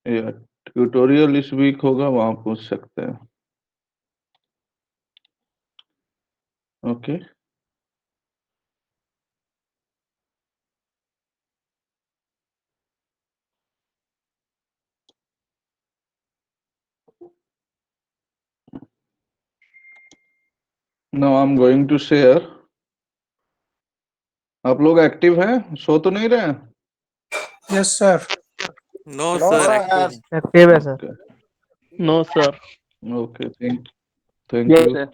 या ट्यूटोरियल इस वीक होगा, वहां पूछ सकते हैं। Okay. Now I am going to share. आप लोग एक्टिव हैं, सो तो नहीं रहे? Yes sir. No no sir, sir. Active है। एक्टिव है sir. Okay no sir. Okay, thank yes you. Sir.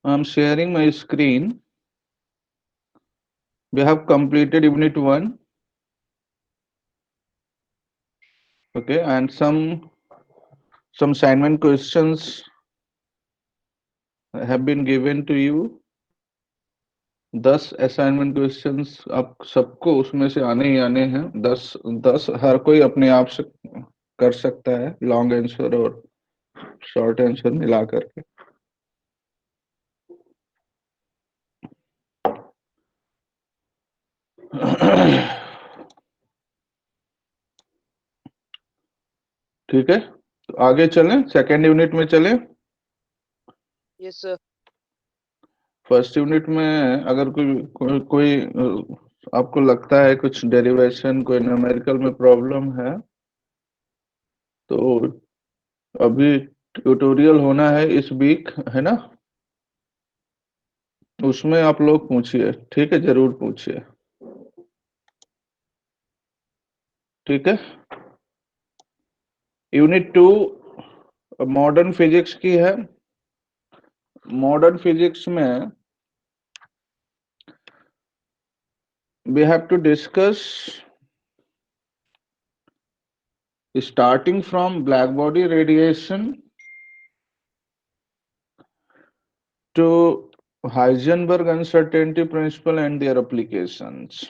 I am sharing my screen. We have completed unit 1. Okay, and some assignment questions have been given to you. 10 assignment questions आप सबको उसमें से आने ही आने हैं। 10 हर कोई अपने आप से कर सकता है, लॉन्ग आंसर और शॉर्ट आंसर मिला करके। ठीक है, तो आगे चलें, सेकेंड यूनिट में चलें। Yes sir. फर्स्ट यूनिट में अगर कोई आपको लगता है कुछ डेरिवेशन, कोई न्यूमेरिकल में प्रॉब्लम है, तो अभी ट्यूटोरियल होना है इस वीक, है ना? उसमें आप लोग पूछिए, ठीक है, जरूर पूछिए। ठीक है, यूनिट 2 मॉडर्न फिजिक्स की है। मॉडर्न फिजिक्स में we have to discuss starting from black body radiation to Heisenberg uncertainty principle and their applications.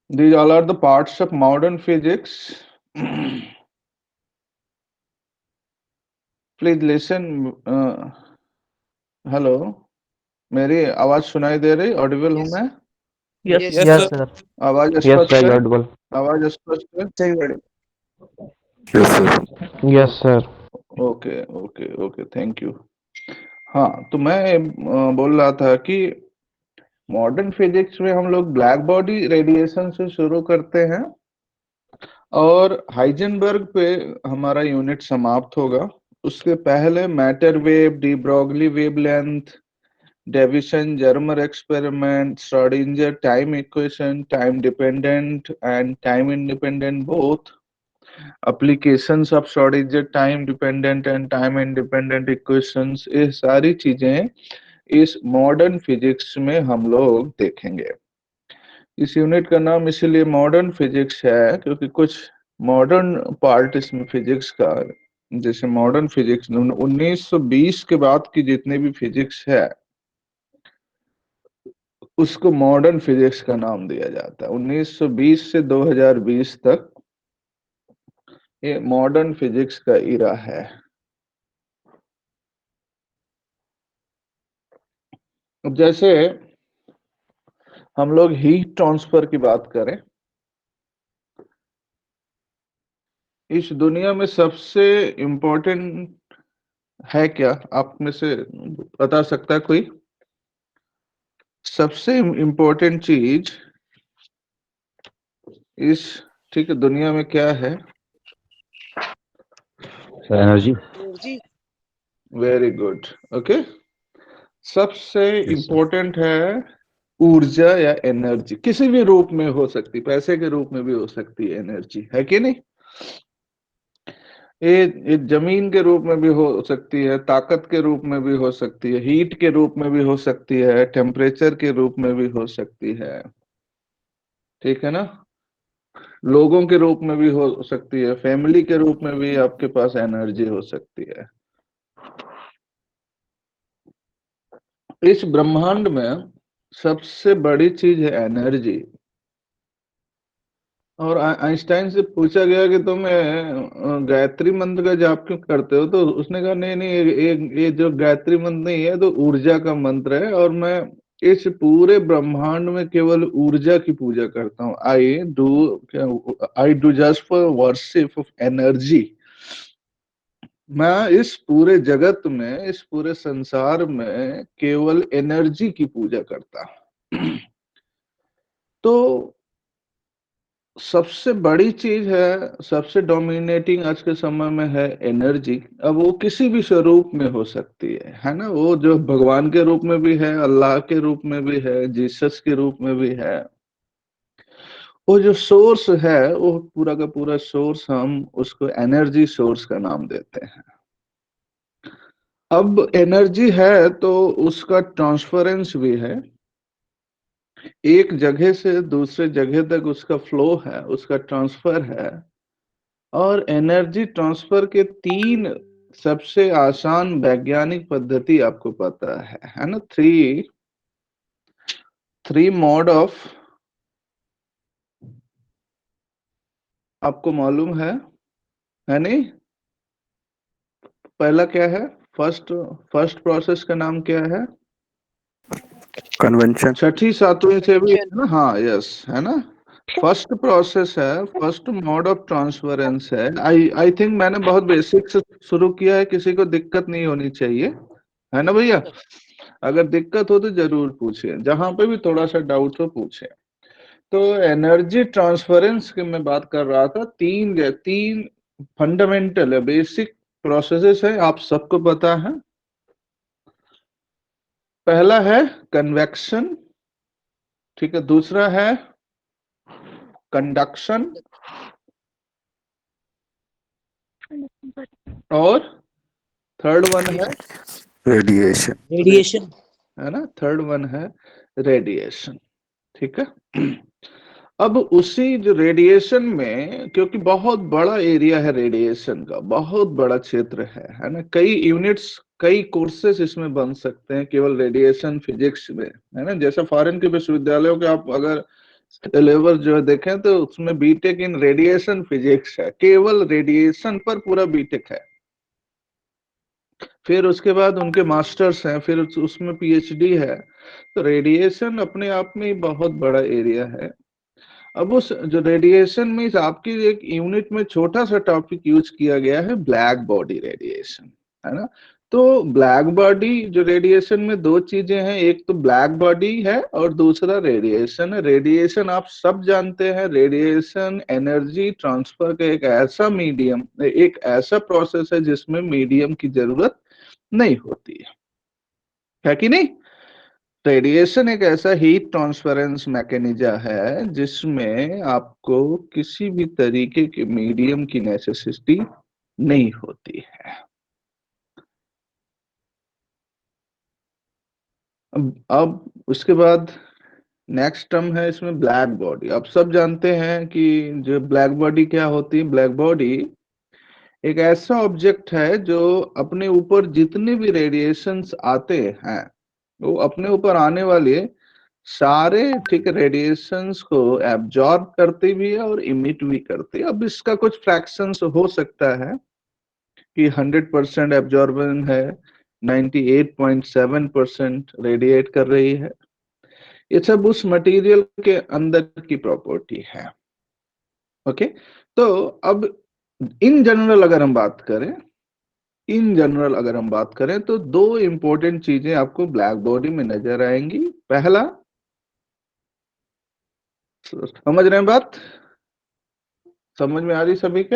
These all are the parts of modern physics. Please listen. Hello, मेरी आवाज सुनाई दे रही? Audible हूं मैं? Yes yes yes sir. Sir. Sir. आवाज yes स्पष्ट sir, है? Audible. आवाज स्पष्ट है? सही बड़ी। Yes sir. Yes sir. Okay okay okay, thank you. हाँ, तो मैं बोल रहा था कि मॉडर्न फिजिक्स में हम लोग ब्लैक बॉडी रेडिएशन से शुरू करते हैं और हाइजेनबर्ग पे हमारा यूनिट समाप्त होगा। उसके पहले matter wave, de Broglie wavelength, Davisson Germer experiment, Schrodinger time equation, time dependent and time independent both, applications of Schrodinger time dependent and time independent equations, ये सारी चीजें इस मॉडर्न फिजिक्स में हम लोग देखेंगे। इस यूनिट का नाम इसीलिए मॉडर्न फिजिक्स है क्योंकि कुछ मॉडर्न पार्ट इसमें फिजिक्स का, जैसे मॉडर्न फिजिक्स 1920 के बाद की जितने भी फिजिक्स है उसको मॉडर्न फिजिक्स का नाम दिया जाता है। 1920 से 2020 तक ये मॉडर्न फिजिक्स का इरा है। अब जैसे हम लोग हीट ट्रांसफर की बात करें, इस दुनिया में सबसे इम्पोर्टेंट है क्या? आप में से बता सकता है कोई? सबसे इम्पोर्टेंट चीज इस, ठीक है, दुनिया में क्या है? Energy. Energy. Very good, okay. सबसे यस सर। इम्पोर्टेंट है ऊर्जा या एनर्जी, किसी भी रूप में हो सकती, पैसे के रूप में भी हो सकती है एनर्जी, है कि नहीं? ये जमीन के रूप में भी हो सकती है, ताकत के रूप में भी हो सकती है, हीट के रूप में भी हो सकती है, टेम्परेचर के रूप में भी हो सकती है, ठीक है ना? लोगों के रूप में भी हो सकती है, फैमिली के रूप में भी आपके पास एनर्जी हो सकती है। इस ब्रह्मांड में सबसे बड़ी चीज है एनर्जी। और आइंस्टाइन से पूछा गया कि तुम गायत्री मंत्र का जाप क्यों करते हो, तो उसने कहा नहीं नहीं, ये जो गायत्री मंत्र नहीं है, तो ऊर्जा का मंत्र है, और मैं इस पूरे ब्रह्मांड में केवल ऊर्जा की पूजा करता हूँ। I do just for worship of energy. मैं इस पूरे जगत में, इस पूरे संसार में केवल एनर्जी की पूजा करता हूँ। तो सबसे बड़ी चीज है, सबसे डोमिनेटिंग आज के समय में है एनर्जी। अब वो किसी भी स्वरूप में हो सकती है ना। वो जो भगवान के रूप में भी है, अल्लाह के रूप में भी है, जीसस के रूप में भी है। वो जो सोर्स है, वो पूरा का पूरा सोर्स, हम उसको एनर्जी सोर्स का नाम देते हैं। अब एनर्जी है तो उसका ट्रांसफरेंस भी है, एक जगह से दूसरे जगह तक उसका फ्लो है, उसका ट्रांसफर है। और एनर्जी ट्रांसफर के 3 सबसे आसान वैज्ञानिक पद्धति आपको पता है ना। थ्री मोड ऑफ, आपको मालूम है नहीं? पहला क्या है? फर्स्ट प्रोसेस का नाम क्या है? कन्वेंशन। छठी सातवीं से भी है Convention. ना। हाँ, यस, है ना। फर्स्ट प्रोसेस है, फर्स्ट मोड ऑफ ट्रांसफरेंस है। आई थिंक मैंने बहुत बेसिक से शुरू किया है, किसी को दिक्कत नहीं होनी चाहिए, है ना भैया? अगर दिक्कत हो तो जरूर पूछिए, जहां पे भी थोड़ा सा डाउट हो पूछे। तो एनर्जी ट्रांसफरेंस की मैं बात कर रहा था। तीन फंडामेंटल है, बेसिक प्रोसेसेस है, आप सबको पता है। पहला है कन्वेक्शन, ठीक है। दूसरा है कंडक्शन, और थर्ड वन है, रेडिएशन। Radiation. है ना, थर्ड वन है रेडिएशन, ठीक है। अब उसी जो रेडिएशन में, क्योंकि बहुत बड़ा एरिया है रेडिएशन का, बहुत बड़ा क्षेत्र है ना। कई यूनिट्स, कई कोर्सेस इसमें बन सकते हैं केवल रेडिएशन फिजिक्स में, है ना। जैसे फॉरेन के विश्वविद्यालयों के आप अगर सिलेबस जो है देखें, तो उसमें बीटेक इन रेडिएशन फिजिक्स है, केवल रेडिएशन पर पूरा बीटेक है। फिर उसके बाद उनके मास्टर्स हैं, फिर उसमें पीएचडी है। तो रेडिएशन अपने आप में ही बहुत बड़ा एरिया है। अब उस जो रेडिएशन में आपकी एक यूनिट में छोटा सा टॉपिक यूज किया गया है, ब्लैक बॉडी रेडिएशन, है ना। तो ब्लैक बॉडी जो रेडिएशन में 2 चीजें हैं, एक तो ब्लैक बॉडी है और दूसरा रेडिएशन है। रेडिएशन आप सब जानते हैं, रेडिएशन एनर्जी ट्रांसफर का एक ऐसा मीडियम, एक ऐसा प्रोसेस है जिसमें मीडियम की जरूरत नहीं होती है कि नहीं? रेडिएशन एक ऐसा हीट ट्रांसफरेंस मैकेनिज्म है जिसमें आपको किसी भी तरीके के मीडियम की नेसेसिटी नहीं होती है। अब उसके बाद नेक्स्ट टर्म है इसमें ब्लैक बॉडी। आप सब जानते हैं कि जो ब्लैक बॉडी क्या होती है। ब्लैक बॉडी एक ऐसा ऑब्जेक्ट है जो अपने ऊपर जितने भी रेडिएशंस आते हैं, वो अपने ऊपर आने वाले सारे, ठीक है, रेडिएशंस को एब्जॉर्ब करती भी है और इमिट भी करती है। अब इसका कुछ फ्रैक्शंस हो सकता है कि 100% एब्जॉर्बन है, 98.7% रेडिएट कर रही है। ये सब उस मटेरियल के अंदर की प्रॉपर्टी है। ओके, तो अब इन जनरल अगर हम बात करें, तो 2 इंपॉर्टेंट चीजें आपको ब्लैक बॉडी में नजर आएंगी। पहला, समझ रहे हैं बात? समझ में आ रही सभी के?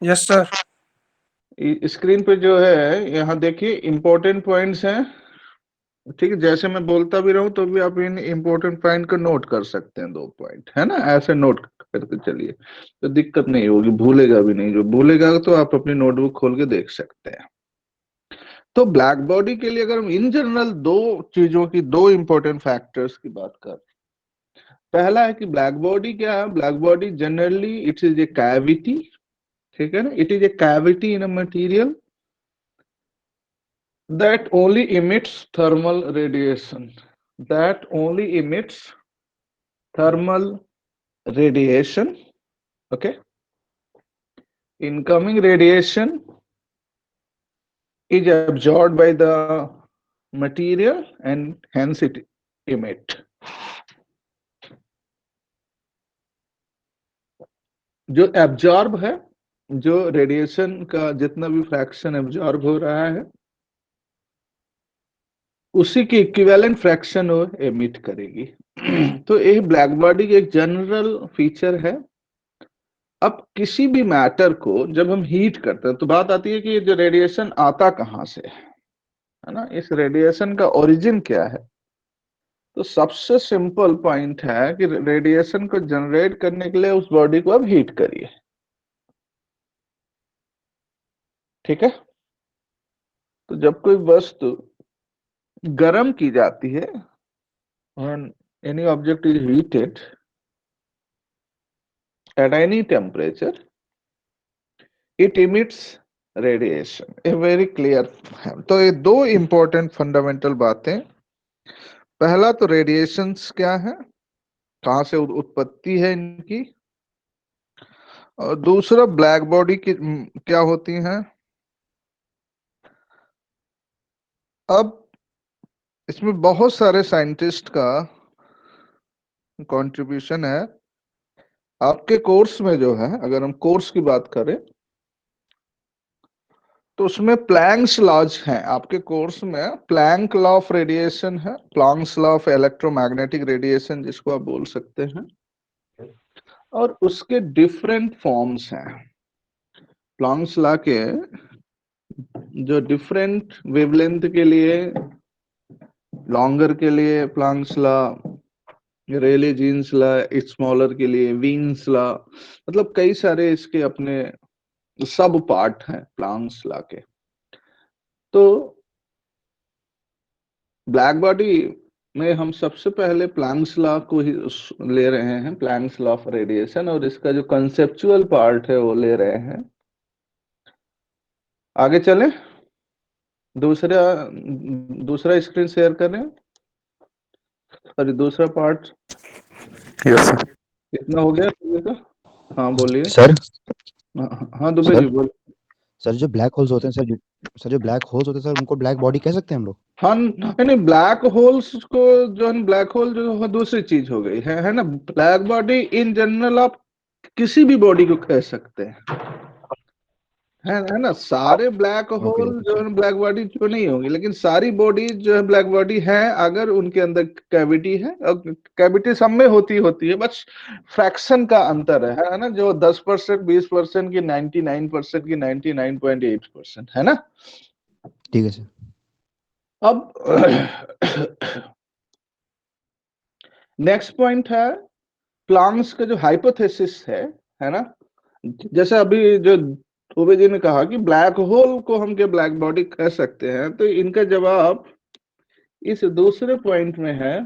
Yes, sir. स्क्रीन पे जो है यहाँ देखिए इंपॉर्टेंट पॉइंट्स हैं, ठीक है। जैसे मैं बोलता भी रहूं तो भी आप इन इंपॉर्टेंट पॉइंट को नोट कर सकते हैं, 2 पॉइंट, है ना। ऐसे नोट करके चलिए, तो दिक्कत नहीं होगी, भूलेगा भी नहीं। जो भूलेगा तो आप अपनी नोटबुक खोल के देख सकते हैं। तो ब्लैक बॉडी के लिए अगर हम इन जनरल 2 चीजों की, 2 इंपॉर्टेंट फैक्टर्स की बात कर, पहला है कि ब्लैक बॉडी क्या है। Black body generally it is a cavity, ठीक है ना। It is a cavity in a material that only emits thermal radiation, that only emits thermal radiation. Okay, incoming radiation is absorbed by the material and hence it emit. जो absorb है, जो radiation का जितना भी fraction absorb हो रहा है उसी की इक्विवेलेंट फ्रैक्शन वो एमिट करेगी। तो ये ब्लैक बॉडी की एक जनरल फीचर है। अब किसी भी मैटर को जब हम हीट करते हैं तो बात आती है कि ये जो रेडिएशन आता कहाँ से है ना, इस रेडिएशन का ओरिजिन क्या है। तो सबसे सिंपल पॉइंट है कि रेडिएशन को जनरेट करने के लिए उस बॉडी को अब हीट करिए। ठीक है, तो जब कोई वस्तु गर्म की जाती है, when any object is heated at any temperature, it emits radiation, a very clear है। तो ये दो important fundamental बातें, पहला तो रेडिएशंस क्या है, कहाँ से उत्पत्ति है इनकी, और दूसरा ब्लैक बॉडी की क्या होती हैं। अब इसमें बहुत सारे साइंटिस्ट का कंट्रीब्यूशन है। आपके कोर्स में जो है, अगर हम कोर्स की बात करें तो उसमें प्लैंक्स लॉज हैं। आपके कोर्स में प्लैंक लॉ ऑफ रेडिएशन है, planks law of electromagnetic radiation जिसको आप बोल सकते हैं, और उसके डिफरेंट फॉर्म्स हैं। प्लैंक्स लॉ के जो डिफरेंट वेवलेंथ के लिए, लॉन्गर के लिए प्लैंक्स लॉ, रेले जीन्स लॉ, स्मॉलर के लिए वीन्स लॉ, मतलब कई सारे इसके अपने सब पार्ट हैं प्लैंक्स लॉ के। तो ब्लैक बॉडी में हम सबसे पहले प्लैंक्स लॉ को ही ले रहे हैं, प्लैंक्स लॉ ऑफ रेडिएशन, और इसका जो कंसेप्चुअल पार्ट है वो ले रहे हैं। आगे चलें, दूसरा स्क्रीन शेयर करें, और दूसरा पार्ट यस सर। कितना हो गया दुबे का? हाँ बोलिए। सर हाँ दुबे सर जी बोल। सर जो ब्लैक होल्स होते हैं सर जो ब्लैक होल्स होते हैं सर उनको ब्लैक बॉडी कह सकते हैं हम लोग? हाँ नहीं, ब्लैक होल्स को जो है, ब्लैक होल जो है दूसरी चीज हो गई है ना। ब्लैक बॉडी इन जनरल आप किसी भी बॉडी को कह सकते हैं, है ना। सारे ब्लैक होल जो है ब्लैक बॉडी जो नहीं होंगी, लेकिन सारी बॉडी जो है ब्लैक बॉडी है अगर उनके अंदर कैविटी है। और कैविटी सब में होती है, बस फ्रैक्शन का अंतर है ना, जो 10%, 20% की, 99% की, 99.8% है ना। ठीक है सर। अब नेक्स्ट पॉइंट है प्लैंक्स का जो हाइपोथेसिस है ना। जैसे अभी जो दुबे जी ने कहा कि ब्लैक होल को हम क्या ब्लैक बॉडी कह सकते हैं, तो इनका जवाब इस दूसरे पॉइंट में है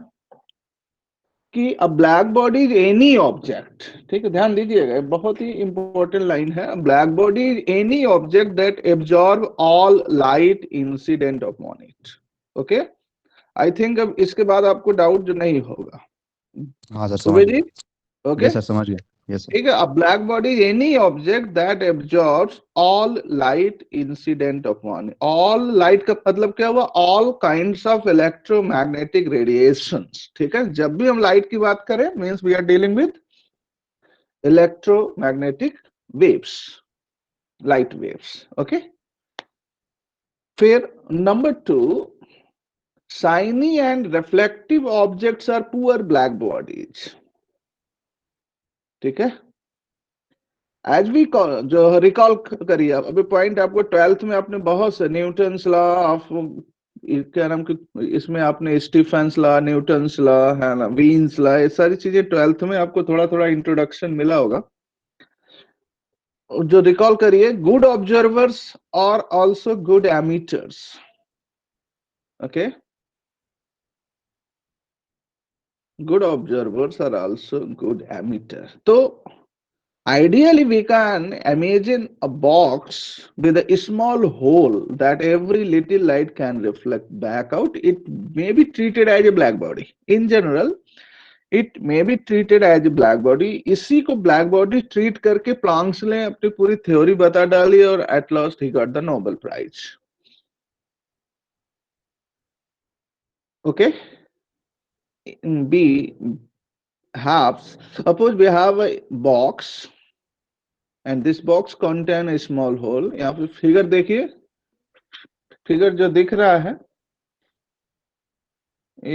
कि अ black body is any object. ठीक है, ध्यान दीजिएगा, बहुत ही इंपॉर्टेंट लाइन है। Black body is any object that absorb all light incident upon it. Okay, I think अब इसके बाद आपको डाउट जो नहीं होगा। हाँ सर दुबे समझ जी, गया। ओके यस सर समझ गया। Yes sir. ठीक है। अब black body is any object that absorbs all light incident upon. All light का मतलब क्या हुआ? All kinds of electromagnetic radiations. ठीक है, जब भी हम लाइट की बात करें means we are dealing with electromagnetic waves, light waves. Okay, फिर number 2, shiny and reflective objects are poor black bodies। ठीक है, एज वी जो रिकॉल करिए, अभी पॉइंट आपको 12th में आपने बहुत से न्यूटन्स लॉ ऑफ, क्या नाम की, इसमें आपने स्टीफेंस लॉ, न्यूटन्स लॉ है ना, वीन्स लॉ, ये सारी चीजें 12th में आपको थोड़ा थोड़ा इंट्रोडक्शन मिला होगा। जो रिकॉल करिए, गुड ऑब्जर्वर्स और also good emitters. Okay, good observers are also good emitter. तो Ideally, we can imagine a box with a small hole that every little light can reflect back out. It may be treated as a black body. In general, it may be treated as a black body. इसी को black body treat करके Planck's ने अपनी पूरी theory बता डाली और at last he got the Nobel Prize. Okay. B halves. Suppose we have a box and this box contain a small hole. यहाँ पे फिगर देखिए, फिगर जो दिख रहा है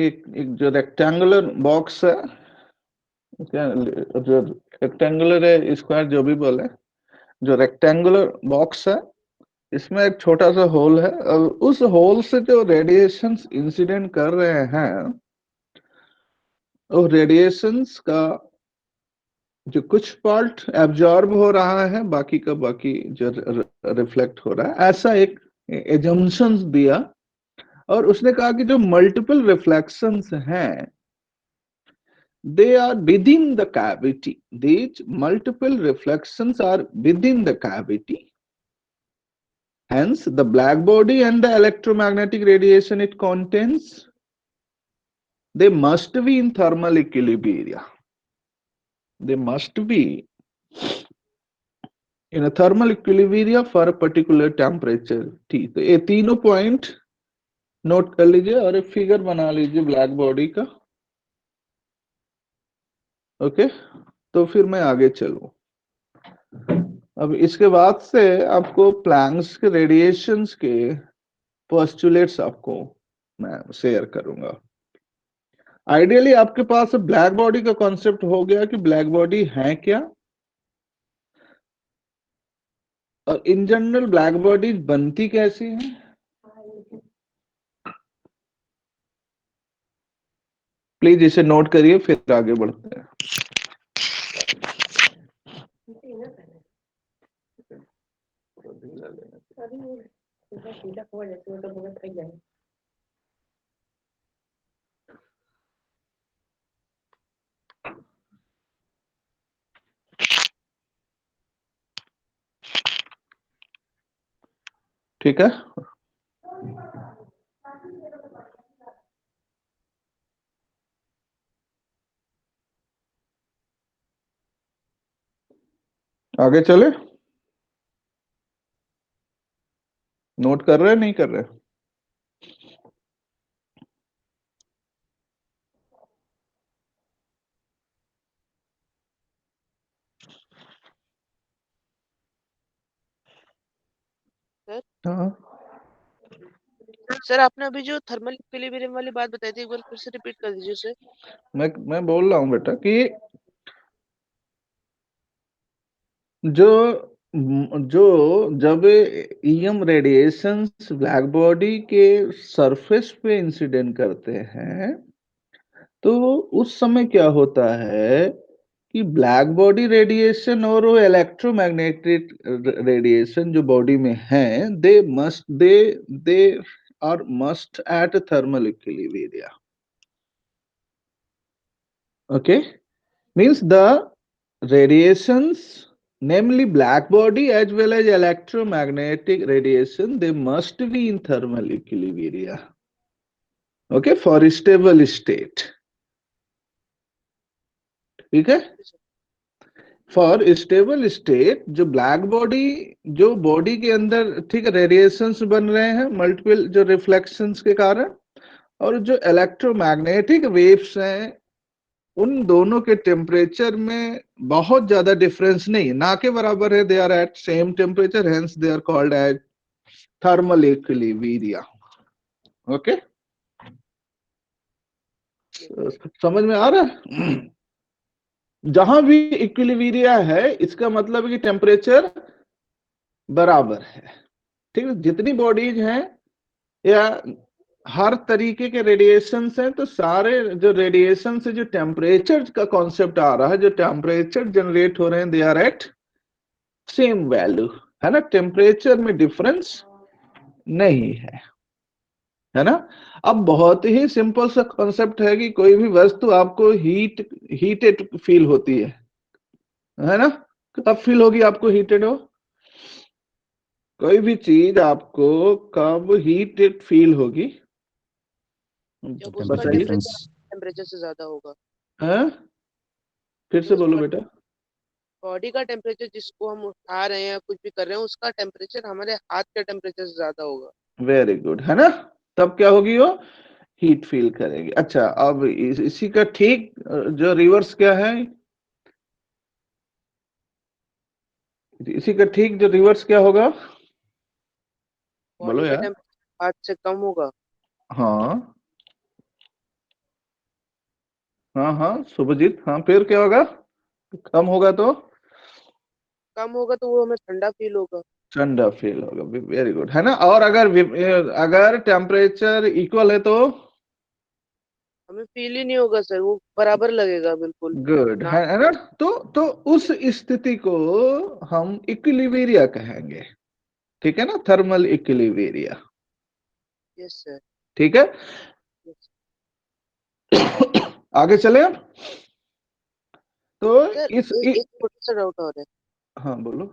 एक जो रेक्टेंगुलर बॉक्स है, जो रेक्टेंगुलर है स्क्वायर जो भी बोले, जो रेक्टेंगुलर बॉक्स है इसमें एक छोटा सा होल है और उस होल से जो रेडिएशंस इंसिडेंट कर रहे हैं वो रेडिएशंस का जो कुछ पार्ट एब्जॉर्ब हो रहा है बाकी का बाकी जो रिफ्लेक्ट हो रहा है, ऐसा एक एजम्पशंस दिया और उसने कहा कि जो मल्टीपल रिफ्लेक्शंस हैं they are within the cavity. These multiple reflections are within the cavity. Hence, the black body and the electromagnetic radiation it contains, they must be in thermal equilibrium. They must be in a thermal equilibrium for a particular temperature T. तो ये तीनों point note कर लीजिए और एक figure बना लीजिए black body का. ओके, तो फिर मैं आगे चलूं. अब इसके बाद से आपको प्लैंक्स के रेडिएशंस के पोस्टुलेट्स आपको मैं शेयर करूंगा. आइडियली आपके पास ब्लैक बॉडी का कॉन्सेप्ट हो गया कि ब्लैक बॉडी है क्या, और इन जनरल ब्लैक बॉडी बनती कैसी है. प्लीज इसे नोट करिए फिर आगे बढ़ते हैं. ठीक है, आगे चले. नोट कर रहे नहीं कर रहे. हाँ, सर आपने अभी जो थर्मल इक्विलिब्रियम वाली बात बताई थी एक बार फिर से रिपीट कर दीजिए उसे. मैं बोल रहा हूं बेटा कि जब ईएम रेडिएशंस ब्लैक बॉडी के सरफेस पे इंसिडेंट करते हैं तो उस समय क्या होता है कि ब्लैक बॉडी रेडिएशन और वो इलेक्ट्रोमैग्नेटिक रेडिएशन जो बॉडी में है they are must at thermal equilibrium. Okay, means the radiations, namely black body as well as electromagnetic radiation, they must be in thermal equilibrium. Okay, for stable state. ठीक है, for stable state जो black body जो body के अंदर ठीक है radiations बन रहे हैं मल्टीपल जो रिफ्लेक्शंस के कारण, और जो इलेक्ट्रोमैग्नेटिक वेव्स हैं उन दोनों के टेम्परेचर में बहुत ज्यादा डिफरेंस नहीं, ना के बराबर है. They are at same temperature, hence they are called as thermal equilibrium. Okay, समझ में आ रहा है. जहां भी इक्विलिब्रियम है इसका मतलब है कि टेम्परेचर बराबर है. ठीक है, जितनी बॉडीज हैं या हर तरीके के रेडिएशन हैं तो सारे जो रेडिएशन से जो टेम्परेचर का कॉन्सेप्ट आ रहा है, जो टेम्परेचर जनरेट हो रहे हैं they are at same value, है ना. टेम्परेचर में डिफरेंस नहीं है ना. अब बहुत ही सिंपल सा कॉन्सेप्ट है कि कोई भी वस्तु आपको हीटेड फील होती है ना. कब फील होगी आपको हीटेड हो? कोई भी चीज आपको कब हीटेड फील होगी? जब उसका टेम्परेचर बताइए। Temperature difference. टेम्परेचर से ज्यादा होगा। हैं? फिर जब से उस बोलो बेटा। बॉडी का टेम्परेचर जिसको हम उठा रहे हैं कुछ भी कर रहे हैं उसका टेम्परेचर हमारे हाथ के टेम्परेचर से ज्यादा होगा। वेरी गुड, है ना? तब क्या होगी वो? हीट फील करेगी। अच्छा, अब इसी का ठीक जो रिवर्स क्या है? इसी का ठीक जो रिवर्स क्या होगा? बॉडी बोलो का यार। टेम्परेचर हाथ से कम होगा। हाँ हाँ हाँ शुभजीत, हाँ फिर क्या होगा? कम होगा तो कम होगा तो वो हमें ठंडा फील होगा। ठंडा फील होगा। वेरी गुड, है ना? और अगर अगर टेम्परेचर इक्वल है तो हमें फील ही नहीं होगा सर, वो बराबर लगेगा बिल्कुल। गुड, ना। है ना? तो उस स्थिति को हम इक्विलिब्रिया कहेंगे। ठीक है ना? Thermal equilibria. Yes sir. ठीक है। आगे चले अब। तो सर इस एक छोटा सा डाउट और है। हाँ बोलो।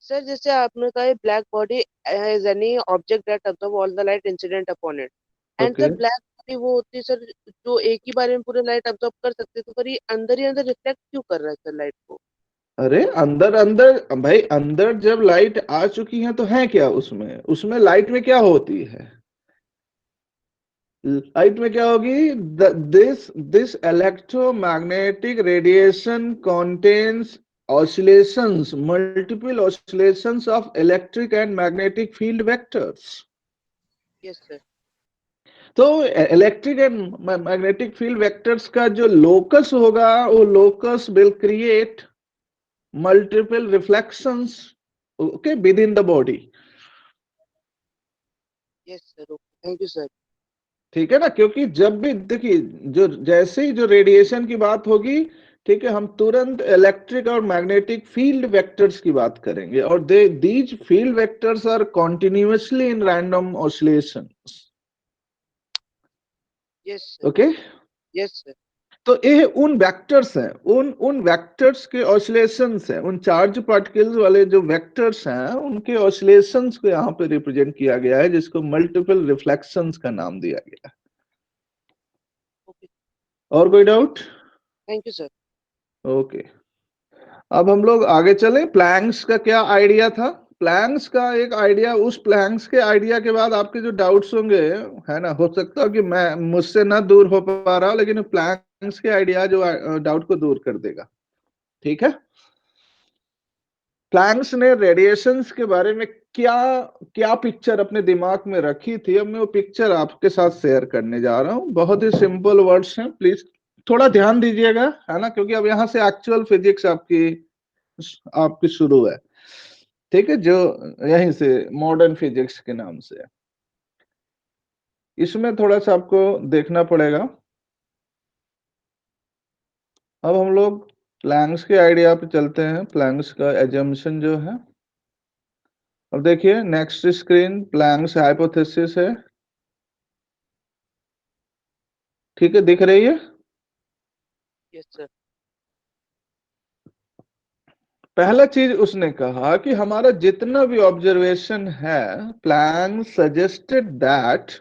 सर जैसे आपने कहा black body is any object that absorb all the light incident upon it. And okay. Sir black body वो होती है सर जो एक ही बारे में पूरे लाइट अब्जॉर्ब कर सकते हैं, तो फिर ये अंदर ही अंदर रिफ्लेक्ट क्यों कर रहा है सर लाइट को? अरे अंदर अंदर भाई, अंदर जब लाइट आ चुकी है तो है क्या उसमें? उसमें लाइट में क्या होती है? लाइट में क्या होगी? This electromagnetic radiation contains oscillations, multiple oscillations of electric and magnetic field vectors. Yes sir. तो electric and magnetic field vectors का जो लोकस होगा वो locus will create multiple reflections, okay, within the body. Yes sir, okay, thank you sir. ठीक है ना? क्योंकि जब भी देखिए, जो जैसे ही जो रेडिएशन की बात होगी, ठीक है, हम तुरंत इलेक्ट्रिक और मैग्नेटिक फील्ड वेक्टर्स की बात करेंगे, और they these field vectors are continuously in random oscillations. Yes sir. Okay. Yes sir. तो ये उन वेक्टर्स हैं, उन उन वेक्टर्स के ऑसिलेशंस हैं, उन चार्ज पार्टिकल्स वाले जो वेक्टर्स हैं उनके ऑसिलेशंस को यहाँ पे रिप्रेजेंट किया गया है, जिसको मल्टीपल रिफ्लेक्शंस का नाम दिया गया है। ओके, और कोई doubt? Thank you sir. Okay. अब हम लोग आगे चले। प्लैंक्स का क्या आइडिया था? प्लैंक्स का एक आइडिया, उस प्लैंक्स के आइडिया के बाद आपके जो डाउट्स होंगे, है ना, हो सकता है कि मैं मुझसे ना दूर हो पा रहा हूं, लेकिन प्लैंक्स के आइडिया जो डाउट को दूर कर देगा। ठीक है। प्लैंक्स ने रेडिएशंस के बारे में क्या क्या पिक्चर अपने दिमाग में रखी थी, अब मैं वो पिक्चर आपके साथ शेयर करने जा रहा हूं। बहुत ही सिंपल वर्ड्स हैं, प्लीज थोड़ा ध्यान दीजिएगा, है ना, क्योंकि अब यहाँ से एक्चुअल फिजिक्स आपकी आपकी शुरू है। ठीक है, जो यहीं से मॉडर्न फिजिक्स के नाम से है। इसमें थोड़ा सा आपको देखना पड़ेगा। अब हम लोग प्लैंक्स के आइडिया पे चलते हैं, प्लैंक्स का एजम्पशन जो है। अब देखिए नेक्स्ट स्क्रीन प्लैंक्स हाइपोथेसिस है। ठीक है, दिख रही है? Yes sir. पहला चीज उसने कहा कि हमारा जितना भी ऑब्जर्वेशन है, Planck suggested that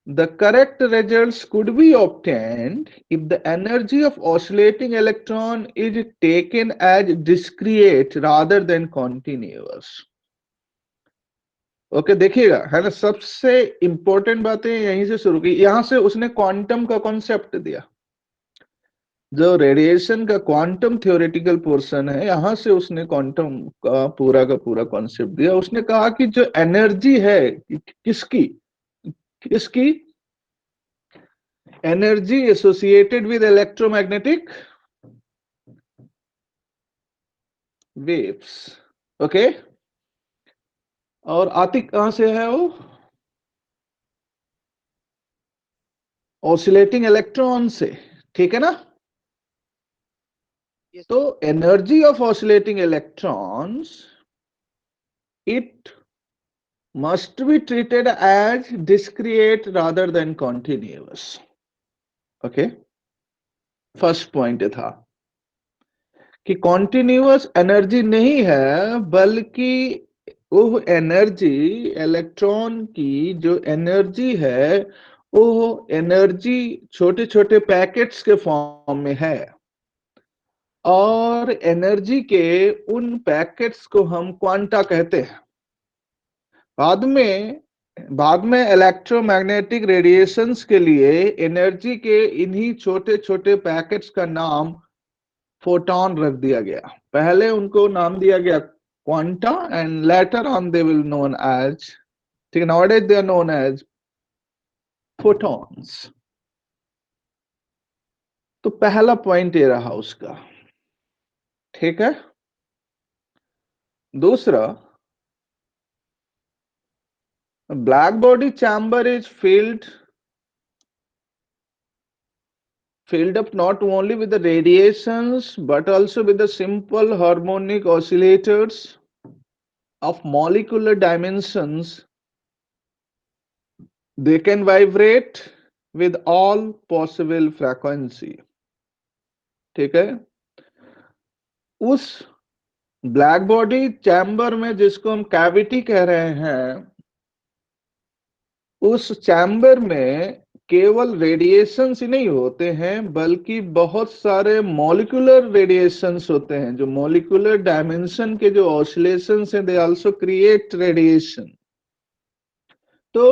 the correct results could be obtained if the energy of oscillating electron is taken as discrete rather than continuous. Okay, देखिएगा, है ना, सबसे इंपॉर्टेंट बातें यहीं से शुरू की। यहां से उसने क्वांटम का कॉन्सेप्ट दिया। जो रेडिएशन का क्वांटम थ्योरेटिकल पोर्शन है, यहां से उसने क्वांटम का पूरा कॉन्सेप्ट दिया। उसने कहा कि जो एनर्जी है किसकी किसकी energy associated with electromagnetic waves, okay, और आती कहां से है वो? ऑसिलेटिंग इलेक्ट्रॉन से। ठीक है ना? यस तो energy of oscillating electrons, it must be treated as discrete rather than continuous. Okay, first point था कि कॉन्टिन्यूअस एनर्जी नहीं है, बल्कि वो एनर्जी, इलेक्ट्रॉन की जो एनर्जी है, वो एनर्जी छोटे छोटे पैकेट्स के फॉर्म में है, और एनर्जी के उन पैकेट्स को हम क्वांटा कहते हैं। बाद में इलेक्ट्रोमैग्नेटिक रेडिएशंस के लिए एनर्जी के इन्हीं छोटे छोटे पैकेट्स का नाम फोटॉन रख दिया गया। पहले उनको नाम दिया गया quanta, and later on they will known as, ठीक है, nowadays they are known as photons. तो पहला पॉइंट ये रहा उसका, ठीक है। दूसरा, black body chamber is filled up not only with the radiations but also with the simple harmonic oscillators of molecular dimensions. They can vibrate with all possible frequency, ठीक है। उस ब्लैक बॉडी चैम्बर में, जिसको हम cavity कह रहे हैं, उस चैम्बर में केवल रेडिएशंस ही नहीं होते हैं, बल्कि बहुत सारे मॉलिक्यूलर रेडिएशंस होते हैं। जो मॉलिक्यूलर डायमेंशन के जो ऑसिलेशंस हैं, दे आल्सो क्रिएट रेडिएशन। तो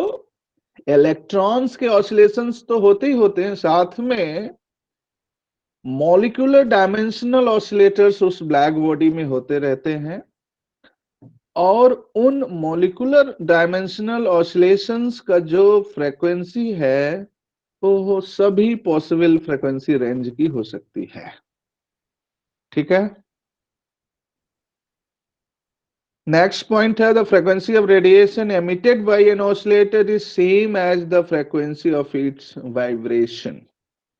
इलेक्ट्रॉन्स के ऑसिलेशंस तो होते ही होते हैं, साथ में मॉलिक्यूलर डायमेंशनल ऑसिलेटर्स उस ब्लैक बॉडी में होते रहते हैं, और उन मॉलिक्यूलर डायमेंशनल ऑसिलेशंस का जो फ्रीक्वेंसी है, वो सभी पॉसिबल फ्रीक्वेंसी रेंज की हो सकती है, ठीक है। नेक्स्ट पॉइंट है, the frequency of radiation emitted by an oscillator is same as the frequency of its vibration,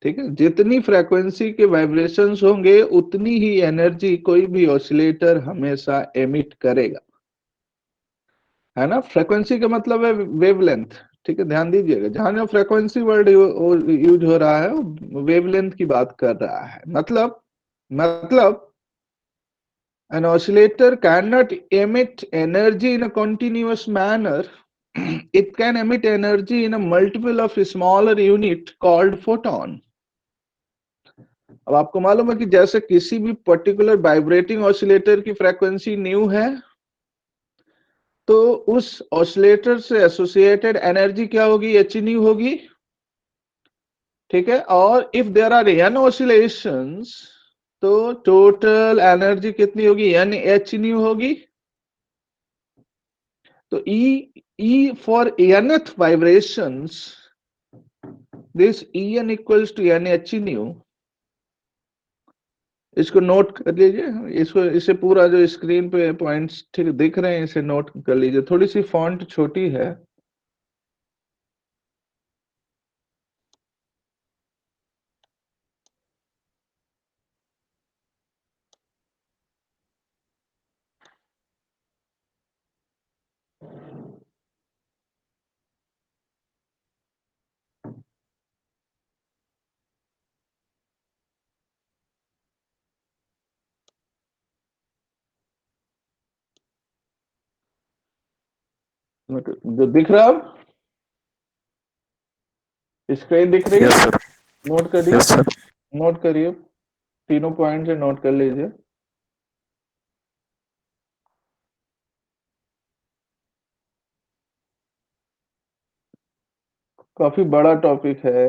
ठीक है। जितनी फ्रीक्वेंसी के वाइब्रेशंस होंगे, उतनी ही एनर्जी कोई भी ऑसिलेटर हमेशा एमिट करेगा, है ना। फ्रीक्वेंसी का मतलब है वेवलेंथ, ठीक है। ध्यान दीजिएगा, जहां जो फ्रीक्वेंसी वर्ड यूज हो रहा है, वेवलेंथ की बात कर रहा है। मतलब an oscillator cannot emit energy in a continuous manner. It can emit energy in a multiple of a smaller unit called photon. अब आपको मालूम है कि जैसे किसी भी पर्टिकुलर वाइब्रेटिंग ऑसिलेटर की फ्रीक्वेंसी न्यू है, तो उस ऑसिलेटर से एसोसिएटेड एनर्जी क्या होगी, एच न्यू होगी, ठीक है। और if there are N oscillations, तो टोटल एनर्जी कितनी होगी, एन एच न्यू होगी। तो E for nth vibrations, this En equals to NH nu। इसको नोट कर लीजिए, इसे पूरा जो स्क्रीन पे पॉइंट्स ठीक दिख रहे हैं, इसे नोट कर लीजिए। थोड़ी सी फॉन्ट छोटी है, जो दिख रहा है, अब स्क्रीन दिख रही है, Yes, sir. नोट करिए, Yes, sir. नोट करिए, तीनों पॉइंट से नोट कर लीजिए। काफी बड़ा टॉपिक है,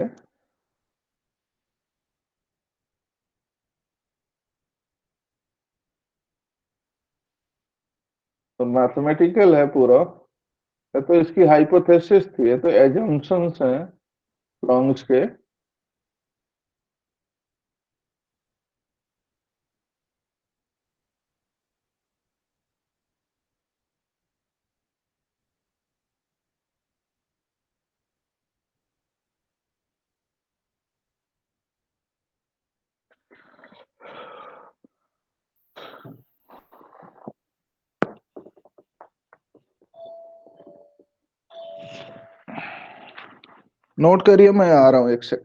तो मैथमेटिकल है पूरा। ये तो इसकी हाइपोथेसिस थी, ये तो एजम्पशंस हैं लॉन्ग्स के। नोट करिए, मैं आ रहा हूं एक से।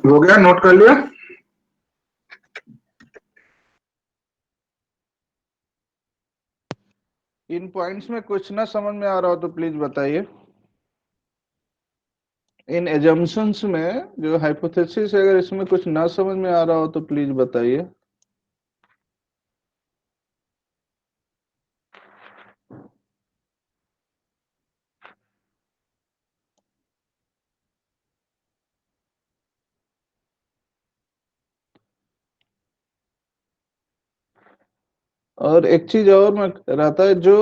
हो गया, नोट कर लिया? इन पॉइंट्स में कुछ ना समझ में आ रहा हो तो प्लीज बताइए। इन एजम्पशंस में जो हाइपोथेसिस है, अगर इसमें कुछ ना समझ में आ रहा हो तो प्लीज बताइए। और एक चीज और मैं रहता है, जो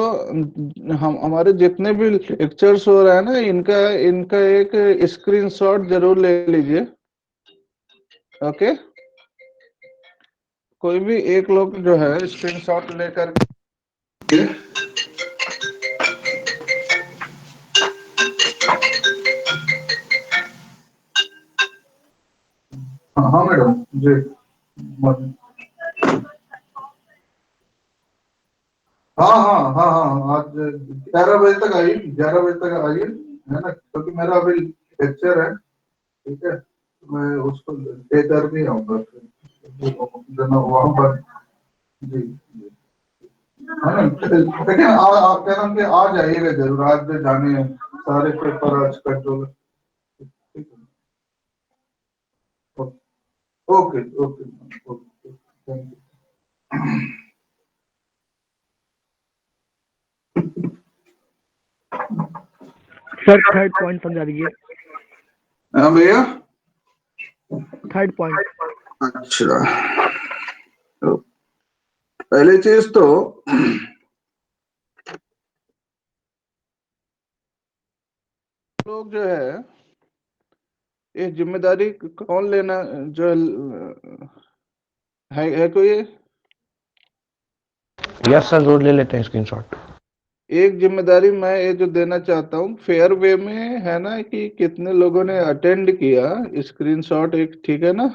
हम हमारे जितने भी लेक्चर्स हो रहा है ना, इनका इनका एक स्क्रीनशॉट जरूर ले लीजिए। ओके, कोई भी एक लोग जो है स्क्रीनशॉट लेकर के, हाँ हाँ मैडम जी, हाँ हाँ हाँ हाँ, आज 11 बजे तक आइए, 11 बजे तक आइए, है ना, क्योंकि मेरा अभी लेक्चर है, ठीक है, मैं उसको देकर भी आऊंगा वहां पर। जी जी, है ना, लेकिन क्या नाम के आ जाइएगा जरूर, आज जाने हैं सारे पेपर आज कर दो। ठीक है, okay okay okay, thank you. Sir third point समझा दीजिए। हाँ भैया, थर्ड पॉइंट। अच्छा, तो पहली चीज तो लोग जो ये जिम्मेदारी कौन लेना, जो है कोई यस सर, जरूर ले लेते हैं स्क्रीनशॉट। एक जिम्मेदारी मैं ये जो देना चाहता हूँ फेयर वे में, है ना, कि कितने लोगों ने अटेंड किया, स्क्रीनशॉट एक, ठीक है ना,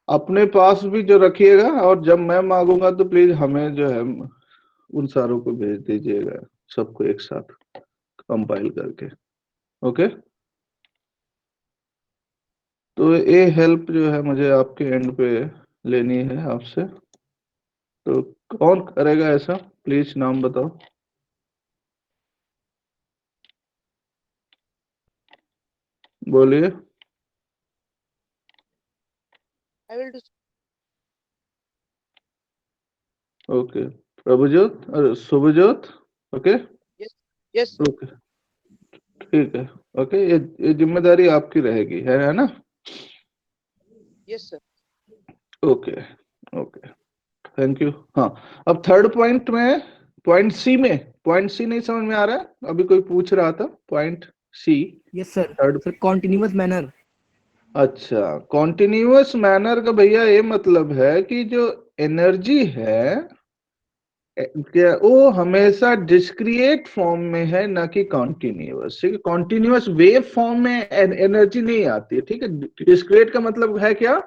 अपने पास भी जो रखिएगा, और जब मैं मांगूंगा तो प्लीज हमें जो है उन सारों को भेज दीजिएगा, सबको एक साथ कंपाइल करके। ओके, तो ये हेल्प जो है मुझे आपके एंड पे लेनी है आपसे, तो कौन करेगा ऐसा, प्लीज नाम बताओ, बोलिए। I will do. Okay, Prabhujot और Shubhjot. Okay Yes. Yes. Okay, ठीक है, ओके, ये जिम्मेदारी आपकी रहेगी, है ना? Yes, sir. Okay okay, thank you. हाँ, अब थर्ड पॉइंट में, पॉइंट सी नहीं समझ में आ रहा है, अभी कोई पूछ रहा था, point C. Yes sir. Third, sir continuous manner. अच्छा, कॉन्टिन्यूअस मैनर का भैया ये मतलब है कि जो एनर्जी है, क्या वो हमेशा डिस्क्रिएट फॉर्म में है, ना कि कॉन्टिन्यूअस। ठीक है, कॉन्टिन्यूअस वेव फॉर्म में एनर्जी नहीं आती है, ठीक है। डिस्क्रिएट का मतलब है क्या,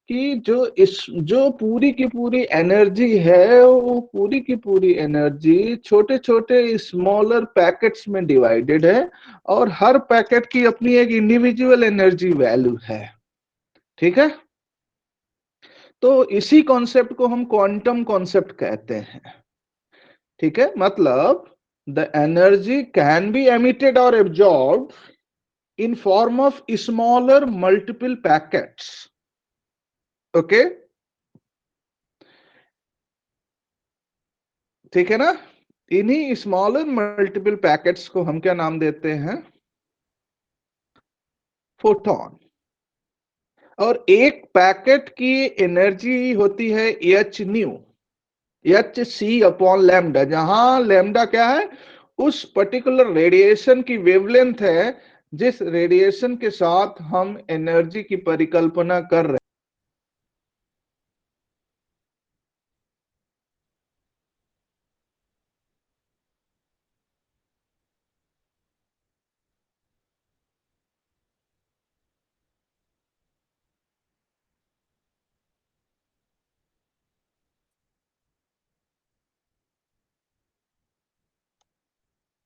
कि जो पूरी की पूरी एनर्जी है, वो पूरी की पूरी एनर्जी छोटे छोटे स्मॉलर पैकेट्स में डिवाइडेड है, और हर पैकेट की अपनी एक इंडिविजुअल एनर्जी वैल्यू है, ठीक है। तो इसी कॉन्सेप्ट को हम क्वांटम कॉन्सेप्ट कहते हैं, ठीक है। मतलब the energy can be emitted और absorb in form of smaller multiple packets. Okay, ठीक है ना, इन्हीं स्मॉलर मल्टीपल पैकेट्स को हम क्या नाम देते हैं, फोटॉन। और एक पैकेट की एनर्जी होती है एच न्यू, एच सी अपॉन लैम्डा, जहां लैम्डा क्या है, उस पर्टिकुलर रेडिएशन की वेवलेंथ है, जिस रेडिएशन के साथ हम एनर्जी की परिकल्पना कर रहे हैं,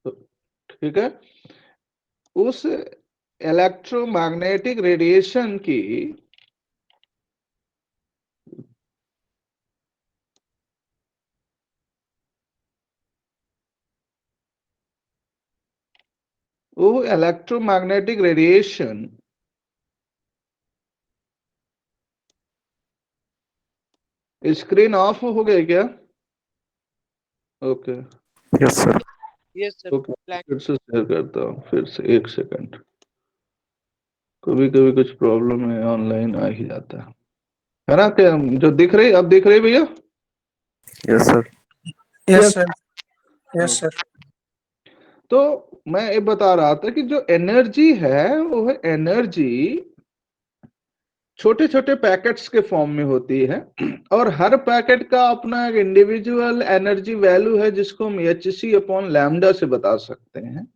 तो ठीक है। उस इलेक्ट्रोमैग्नेटिक रेडिएशन की वो इलेक्ट्रोमैग्नेटिक रेडिएशन स्क्रीन ऑफ हो गई क्या? Okay Yes, sir. Yes sir okay, black फिर से शेयर करता हूँ, फिर से 1 सेकंड। कभी कभी कुछ प्रॉब्लम है, ऑनलाइन आ ही जाता है ना? क्या जो दिख रही, अब दिख रही भैया? Yes, sir. Yes, sir. Yes, sir. तो मैं ये बता रहा था कि जो एनर्जी है वो है एनर्जी छोटे छोटे पैकेट्स के फॉर्म में होती है, और हर पैकेट का अपना एक इंडिविजुअल एनर्जी वैल्यू है जिसको हम hc अपॉन लैम्डा से बता सकते हैं।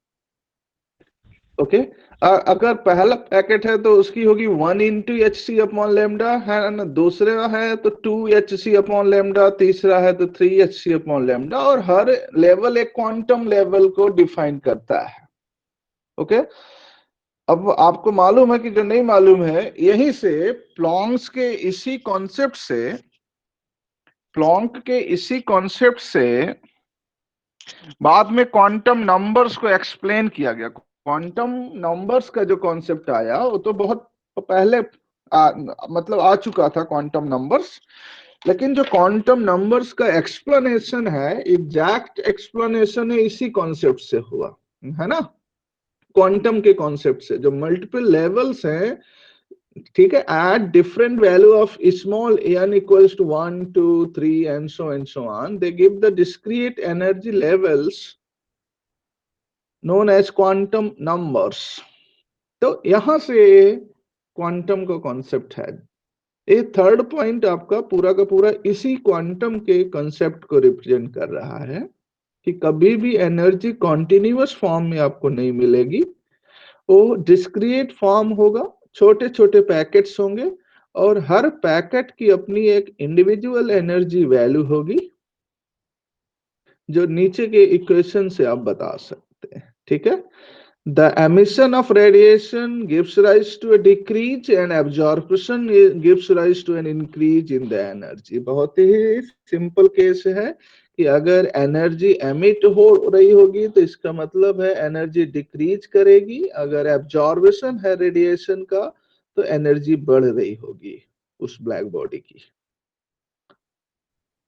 ओके, अगर पहला पैकेट है तो उसकी होगी 1 इंटू एच सी अपॉन लेमडा, है ना? दूसरा है तो 2 hc अपॉन लेमडा, तीसरा है तो 3 hc अपॉन लेमडा, और हर लेवल एक क्वांटम लेवल को डिफाइन करता है। ओके, अब आपको मालूम है कि जो नहीं मालूम है, यहीं से प्लॉन्क्स के इसी कॉन्सेप्ट से, प्लॉन्क के इसी कॉन्सेप्ट से बाद में क्वांटम नंबर्स को एक्सप्लेन किया गया। क्वांटम नंबर्स का जो कॉन्सेप्ट आया वो तो बहुत पहले मतलब आ चुका था क्वांटम नंबर्स, लेकिन जो क्वांटम नंबर्स का एक्सप्लेनेशन है, एग्जैक्ट एक्सप्लेनेशन है इसी कॉन्सेप्ट से हुआ, है ना? क्वांटम के कॉन्सेप्ट से, जो मल्टीपल लेवल्स हैं, ठीक है, at different value of small n equals to 1 2 3 and so on, they give the discrete energy levels known as quantum numbers. तो यहां से क्वांटम का कॉन्सेप्ट है। ये थर्ड पॉइंट आपका पूरा का पूरा इसी क्वांटम के कॉन्सेप्ट को रिप्रेजेंट कर रहा है कि कभी भी एनर्जी कॉन्टिन्यूअस फॉर्म में आपको नहीं मिलेगी, वो डिस्क्रीट फॉर्म होगा, छोटे छोटे पैकेट्स होंगे, और हर पैकेट की अपनी एक इंडिविजुअल एनर्जी वैल्यू होगी जो नीचे के इक्वेशन से आप बता सकते हैं। ठीक है, the emission of radiation gives rise to a decrease and absorption gives rise to an increase in the energy। बहुत ही सिंपल केस है कि अगर एनर्जी एमिट हो रही होगी तो इसका मतलब है एनर्जी डिक्रीज करेगी, अगर एब्जॉर्बेशन है रेडिएशन का तो एनर्जी बढ़ रही होगी उस ब्लैक बॉडी की।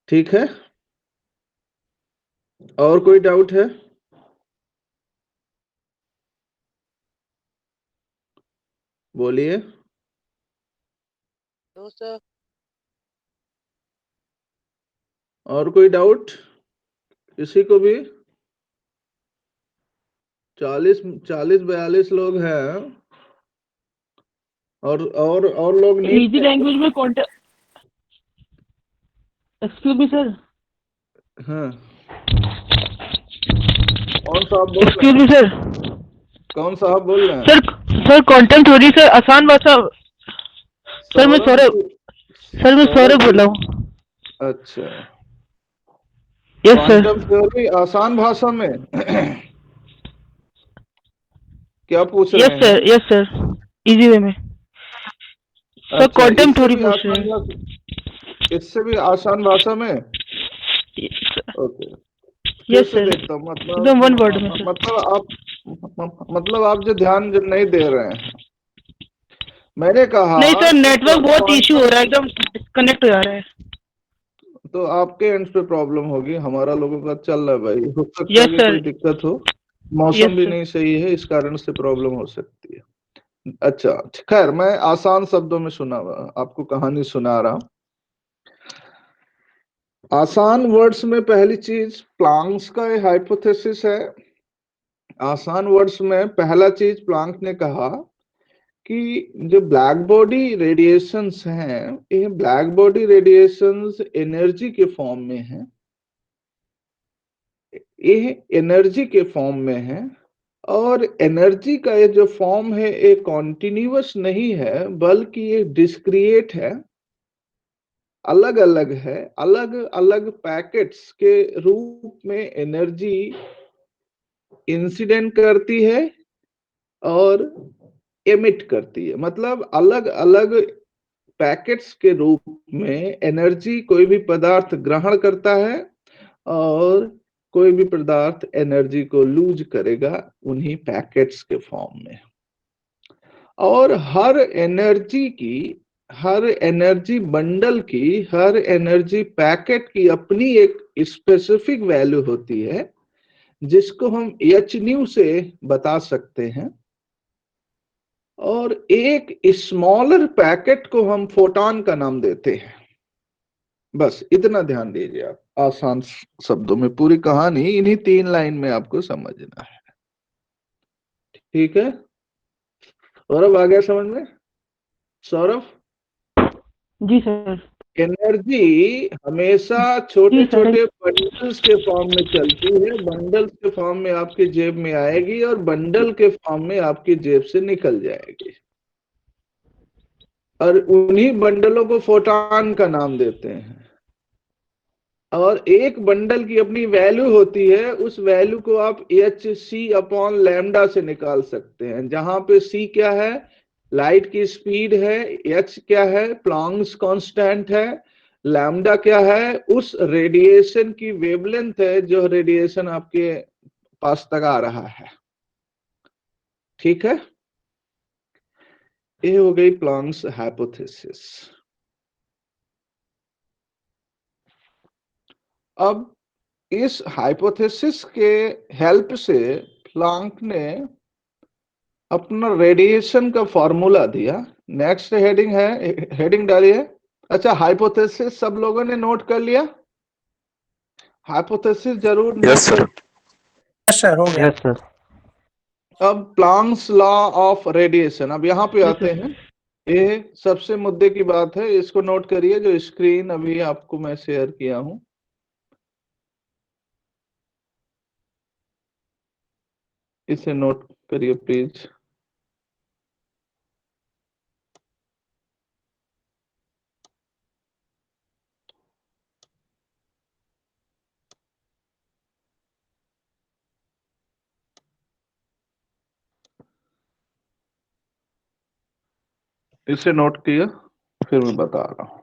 ठीक है, और कोई डाउट है? बोलिए। नो सर और कोई डाउट किसी को भी? 40-42 लोग हैं, और लोग नहीं। इजी लैंग्वेज में कॉन्टेक्ट। Excuse me sir. हाँ, कौन साहब बोल रहे एक्सक्यूज हैं? मी सर। कौन साहब बोल रहे हैं? सर क्वांटम थ्योरी सर आसान भाषा। सर मैं सौरभ बोल रहा हूँ। अच्छा, यस सर। क्वांटम थ्योरी आसान भाषा में क्या पूछ रहे हैं? यस सर इजी वे में। सर अच्छा, क्वांटम इससे थ्योरी भी पूछ आसान रहे हैं। भाषा, इससे भी आसान भाषा में। ओके, फिर यस से सर देखता हूँ, एकदम वन वर्ड में सर। मतलब आप जो ध्यान जो नहीं दे रहे हैं, मैंने कहा नहीं सर कि नेटवर्क बहुत इशू हो क्वांटम, रहा है, एकदम डिस्कनेक्ट हो जा रहा है। तो आपके एंड पे प्रॉब्लम होगी, हमारा लोगों का चल रहा है भाई, हो सकता है यस कि सर। कोई दिक्कत हो, मौसम यस भी सर। नहीं सही है, इस कारण से प्रॉब्लम हो सकती है। अच्छा, खैर, मैं आसान शब्दों में आपको कहानी सुना रहा हूं। आसान वर्ड्स में पहली चीज प्लांक्स का हाइपोथेसिस है। आसान वर्ड्स में पहला चीज प्लांक ने कहा कि जो ब्लैक बॉडी रेडिएशंस हैं, ये ब्लैक बॉडी रेडिएशंस एनर्जी के फॉर्म में हैं, ये एनर्जी के फॉर्म में है, और एनर्जी का ये जो फॉर्म है ये कॉन्टिन्यूअस नहीं है बल्कि ये डिस्क्रिएट है, अलग अलग है, अलग अलग पैकेट्स के रूप में एनर्जी इंसिडेंट करती है और एमिट करती है, मतलब अलग अलग पैकेट्स के रूप में एनर्जी कोई भी पदार्थ ग्रहण करता है और कोई भी पदार्थ एनर्जी को लूज करेगा उन्हीं पैकेट्स के फॉर्म में। और हर एनर्जी बंडल की, हर एनर्जी पैकेट की अपनी एक स्पेसिफिक वैल्यू होती है जिसको हम एच न्यू से बता सकते हैं, और एक स्मॉलर पैकेट को हम फोटॉन का नाम देते हैं। बस इतना ध्यान दीजिए आप, आसान शब्दों में पूरी कहानी इन्हीं 3 लाइन में आपको समझना है, ठीक है? सौरभ आ गया समझ में? सौरभ, जी सर। एनर्जी हमेशा छोटे छोटे बंडल्स के फॉर्म में चलती है, बंडल्स के फॉर्म में आपके जेब में आएगी और बंडल के फॉर्म में आपकी जेब से निकल जाएगी, और उन्हीं बंडलों को फोटॉन का नाम देते हैं। और एक बंडल की अपनी वैल्यू होती है, उस वैल्यू को आप एच सी अपॉन लैम्डा से निकाल सकते हैं, जहां पे सी क्या है, लाइट की स्पीड है, एच क्या है, प्लैंक्स कांस्टेंट है, लैम्डा क्या है, उस रेडिएशन की वेवलेंथ है जो रेडिएशन आपके पास तक आ रहा है, ठीक है? ये हो गई प्लैंक्स हाइपोथेसिस। अब इस हाइपोथेसिस के हेल्प से प्लैंक ने अपना रेडिएशन का फॉर्मूला दिया। नेक्स्ट हेडिंग है, हेडिंग डालिए। अच्छा, हाइपोथेसिस सब लोगों ने नोट कर लिया? हाइपोथेसिस जरूर note yes sir. Yes, sir. अब प्लैंक्स लॉ ऑफ रेडिएशन, अब यहाँ पे आते हैं। ये सबसे मुद्दे की बात है, इसको नोट करिए, जो स्क्रीन अभी आपको मैं शेयर किया हूं, इसे नोट करिए प्लीज। इसे नोट किया, फिर मैं बता रहा हूं।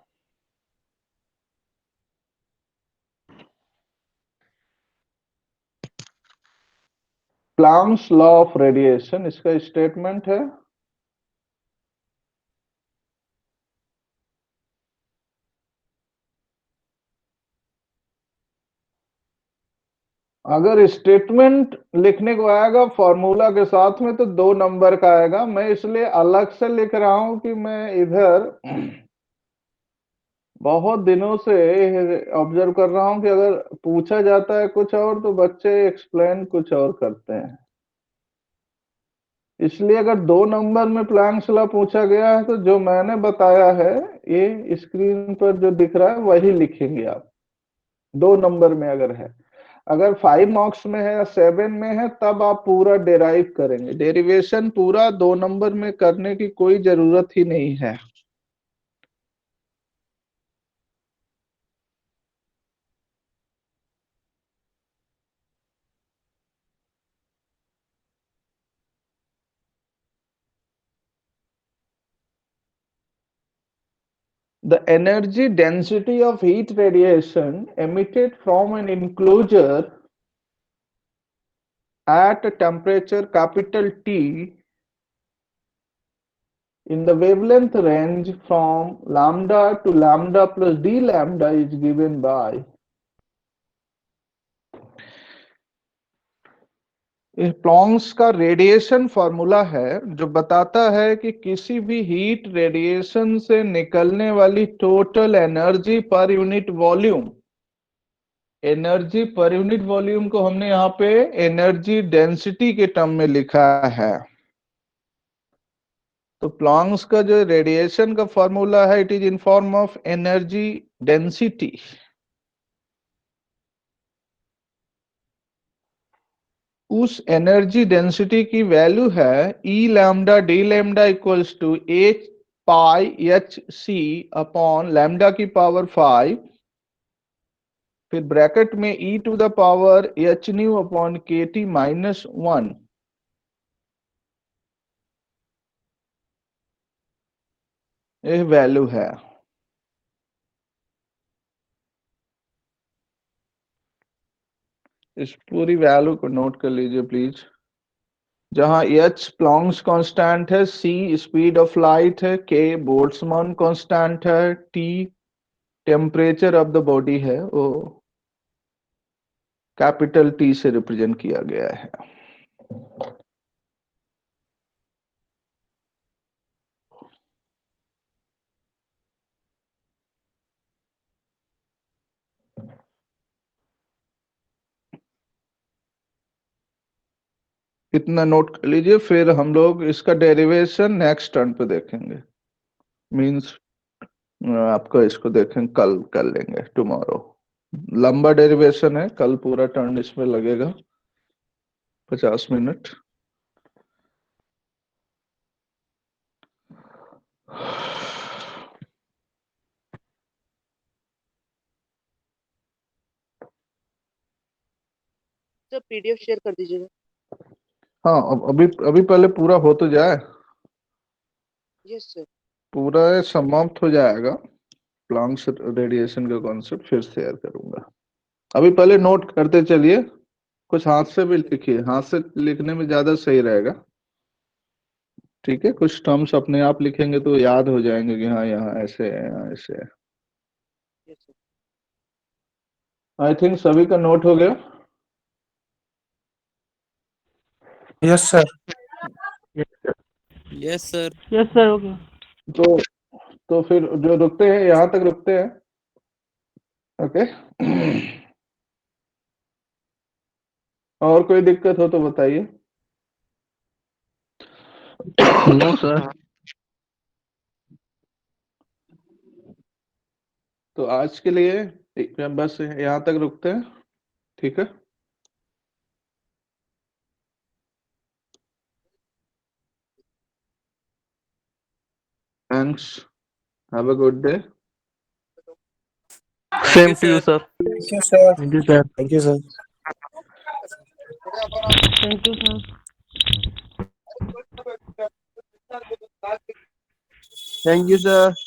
प्लैंक्स लॉ ऑफ रेडिएशन, इसका स्टेटमेंट है, अगर स्टेटमेंट लिखने को आएगा फॉर्मूला के साथ में तो 2 नंबर का आएगा। मैं इसलिए अलग से लिख रहा हूं कि मैं इधर बहुत दिनों से ऑब्जर्व कर रहा हूं कि अगर पूछा जाता है कुछ और तो बच्चे एक्सप्लेन कुछ और करते हैं। इसलिए अगर 2 नंबर में प्लैंक्स लॉ पूछा गया है तो जो मैंने बताया है, ये स्क्रीन पर जो दिख रहा है वही लिखेंगे आप। 2 नंबर में अगर है, अगर 5 मार्क्स में है या 7 में है तब आप पूरा डेराइव करेंगे। डेरिवेशन पूरा 2 नंबर में करने की कोई जरूरत ही नहीं है। The energy density of heat radiation emitted from an enclosure at a temperature capital T in the wavelength range from lambda to lambda plus d lambda is given by, प्लॉन्क्स का radiation formula है जो बताता है कि किसी भी heat radiation से निकलने वाली total energy per unit volume, energy per unit volume को हमने यहाँ पे एनर्जी डेंसिटी के टर्म में लिखा है। तो प्लॉन्क्स का जो रेडिएशन का फॉर्मूला है, it is in form of energy density. उस एनर्जी डेंसिटी की वैल्यू है E lambda D lambda equals to H pi H C upon lambda की पावर 5, फिर ब्रैकेट में e to the power H nu upon K T minus 1। ये value है। इस पूरी वैल्यू को नोट कर लीजिए प्लीज। जहां एच प्लॉन्क्स कांस्टेंट है, सी स्पीड ऑफ लाइट है, के बोल्ट्जमान कांस्टेंट है, T temperature of the body है, वो कैपिटल टी से रिप्रेजेंट किया गया है। इतना नोट कर लीजिए, फिर हम लोग इसका डेरिवेशन नेक्स्ट टर्न पे देखेंगे। मींस आपको इसको देखें कल कर लेंगे, टुमारो। लंबा डेरिवेशन है, कल पूरा टर्न इसमें लगेगा 50 मिनट। सर पीडीएफ शेयर कर दीजिएगा। हाँ, अभी अभी पहले पूरा हो तो जाए, यस सर। पूरा समाप्त हो जाएगा प्लांक्स रेडिएशन का कॉन्सेप्ट, फिर शेयर करूंगा। अभी पहले नोट करते चलिए, कुछ हाथ से भी लिखिए, हाथ से लिखने में ज्यादा सही रहेगा। ठीक है, कुछ टर्म्स अपने आप लिखेंगे तो याद हो जाएंगे कि हाँ यहाँ ऐसे है, यहाँ ऐसे है। Yes sir. आई थिंक सभी का नोट हो गया। Yes sir. Yes sir. Yes sir हो गया। तो फिर जो रुकते हैं यहाँ तक रुकते हैं। ओके। और कोई दिक्कत हो तो बताइए। No sir. तो आज के लिए बस यहाँ तक रुकते हैं, ठीक है। Thanks, have a good day. Same to you sir. Thank you sir. Thank you sir. Thank you sir. Thank you sir. Thank you sir.